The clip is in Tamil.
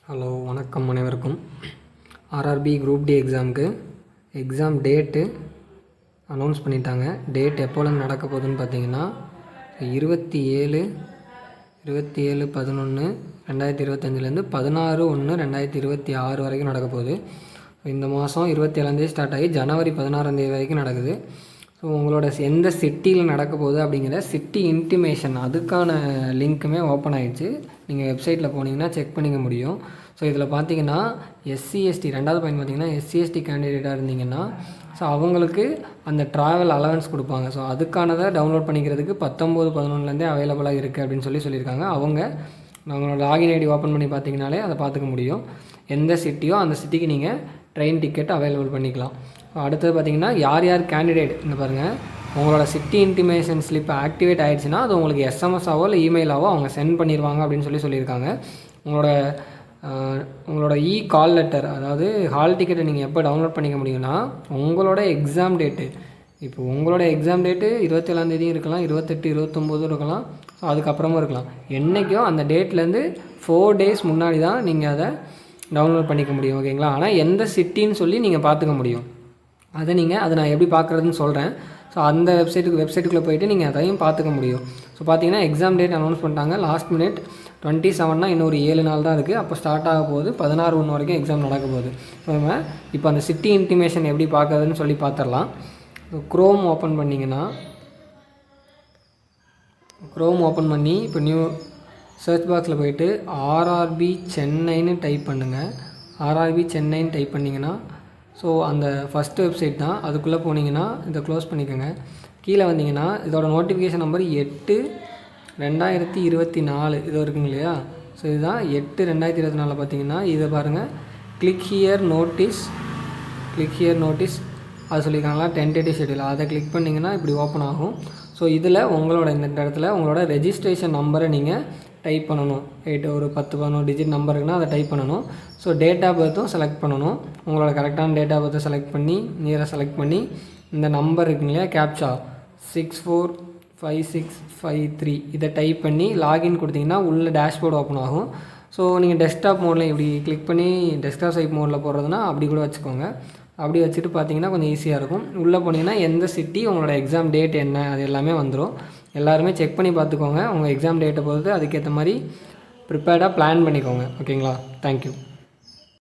ஹலோ, வணக்கம் அனைவருக்கும். ஆர்ஆர்பி குரூப் டி எக்ஸாமுக்கு எக்ஸாம் டேட்டு அனௌன்ஸ் பண்ணிட்டாங்க. டேட் எப்போலேருந்து நடக்க போகுதுன்னு பார்த்தீங்கன்னா 27/11/2025 16/1/2026 வரைக்கும் நடக்க போகுது. இந்த மாதம் 27 ஸ்டார்ட் ஆகி ஜனவரி 16 வரைக்கும் நடக்குது. ஸோ உங்களோட எந்த சிட்டியில் நடக்க போகுது அப்படிங்கிற சிட்டி இன்டிமேஷன் அதுக்கான லிங்க்குமே ஓப்பன் ஆகிடுச்சு. நீங்கள் வெப்சைட்டில் போனீங்கன்னா செக் பண்ணிக்க முடியும். ஸோ இதில் பார்த்தீங்கன்னா எஸ்சி/எஸ்டி ரெண்டாவது பாயிண்ட் பார்த்தீங்கன்னா எஸ்சி/எஸ்டி கேண்டிடேட்டாக இருந்தீங்கன்னா ஸோ அவங்களுக்கு அந்த ட்ராவல் அலவன்ஸ் கொடுப்பாங்க. ஸோ அதுக்கானதை டவுன்லோட் பண்ணிக்கிறதுக்கு 19/11 அவைலபிளாக இருக்குது அப்படின்னு சொல்லியிருக்காங்க. அவங்களோட லாகின் ஐடி ஓப்பன் பண்ணி பார்த்தீங்கனாலே அதை பார்த்துக்க முடியும். எந்த சிட்டியோ அந்த சிட்டிக்கு நீங்கள் ட்ரெயின் டிக்கெட் அவைலபிள் பண்ணிக்கலாம். அடுத்தது பார்த்திங்கன்னா யார் கேண்டிடேட் இந்த பாருங்கள், உங்களோட சிட்டி இன்டிமேஷன் ஸ்லிப் ஆக்டிவேட் ஆகிடுச்சுன்னா அது உங்களுக்கு எஸ்எம்எஸ்ஸாவோ இல்லை இமெயிலாவோ அவங்க சென்ட் பண்ணிடுவாங்க அப்படின்னு சொல்லியிருக்காங்க. உங்களோட கால் லெட்டர், அதாவது ஹால் டிக்கெட்டை நீங்கள் எப்போ டவுன்லோட் பண்ணிக்க முடியும்னா உங்களோட எக்ஸாம் டேட்டு, இப்போ உங்களோட எக்ஸாம் டேட்டு 27 இருக்கலாம், 28, 29 இருக்கலாம், ஸோ அதுக்கப்புறமும் இருக்கலாம். என்றைக்கோ அந்த டேட்லேருந்து 4 days முன்னாடி தான் நீங்கள் அதை டவுன்லோட் பண்ணிக்க முடியும். ஓகேங்களா? ஆனால் எந்த சிட்டின்னு சொல்லி நீங்கள் பார்த்துக்க முடியும். அதை நான் எப்படி பார்க்குறதுன்னு சொல்கிறேன். ஸோ அந்த வெப்சைட்டுக்குள்ளே போய்ட்டு நீங்கள் அதையும் பார்த்துக்க முடியும். ஸோ பார்த்தீங்கன்னா எக்ஸாம் டேட் அனௌன்ஸ் பண்ணிட்டாங்க. லாஸ்ட் மினிட் 27 இன்னொரு 7 நாள் தான் இருக்குது. அப்போ ஸ்டார்ட் ஆக போகுது. 16/1 வரைக்கும் எக்ஸாம் நடக்க போகுது. ஸோ நம்ம இப்போ அந்த சிட்டி இன்டிமேஷன் எப்படி பார்க்குறதுன்னு சொல்லி பார்த்துடலாம். ஸோ க்ரோம் ஓப்பன் பண்ணி இப்போ நியூ சர்ச் பாக்ஸில் போய்ட்டு ஆர்ஆர்பி சென்னைன்னு டைப் பண்ணுங்கள். ஆர்ஆர்பி சென்னைன்னு டைப் பண்ணிங்கன்னா ஸோ அந்த ஃபஸ்ட்டு வெப்சைட் தான். அதுக்குள்ளே போனீங்கன்னா இதை க்ளோஸ் பண்ணிக்கோங்க. கீழே வந்தீங்கன்னா இதோட நோட்டிஃபிகேஷன் நம்பர் 8/2024 இது இருக்குங்க இல்லையா? ஸோ இதுதான் 8/2024 பார்த்தீங்கன்னா இதை பாருங்கள், கிளிக் ஹியர் நோட்டீஸ் அது சொல்லியிருக்காங்களா டென்டேட்டிவ் ஷெட்யூல், அதை கிளிக் பண்ணிங்கன்னா இப்படி ஓப்பன் ஆகும். ஸோ இதில் உங்களோட இந்த இடத்துல உங்களோட ரெஜிஸ்ட்ரேஷன் நம்பரை நீங்கள் டைப் பண்ணணும். ஒரு 10-11 டிஜிட் நம்பர் இருக்குன்னா அதை டைப் பண்ணணும். ஸோ டேட் ஆஃப் பர்த்தும் செலக்ட் பண்ணணும். உங்களோட கரெக்டான டேட் ஆஃப் பர்த்தை செலக்ட் பண்ணி இந்த நம்பர் இருக்குங்க இல்லையா, கேப்சா 645653 இதை டைப் பண்ணி லாகின் கொடுத்தீங்கன்னா உள்ள டேஷ்போர்டு ஓப்பன் ஆகும். ஸோ நீங்கள் டெஸ்க்டாப் மோடில் இப்படி கிளிக் பண்ணி டெஸ்க்டாப் சைட் மோடில் போடுறதுனா அப்படி கூட வச்சுக்கோங்க. அப்படி வச்சுட்டு பார்த்தீங்கன்னா கொஞ்சம் ஈஸியாக இருக்கும். உள்ளே போனீங்கன்னா எந்த சிட்டி, உங்களோட எக்ஸாம் டேட் என்ன, அது எல்லாமே வந்துடும். எல்லாருமே செக் பண்ணி பார்த்துக்கோங்க. உங்கள் எக்ஸாம் டேட்டை பொறுத்து அதுக்கேற்ற மாதிரி ப்ரிப்பேர்டாக பிளான் பண்ணிக்கோங்க. ஓகேங்களா? தேங்க்யூ.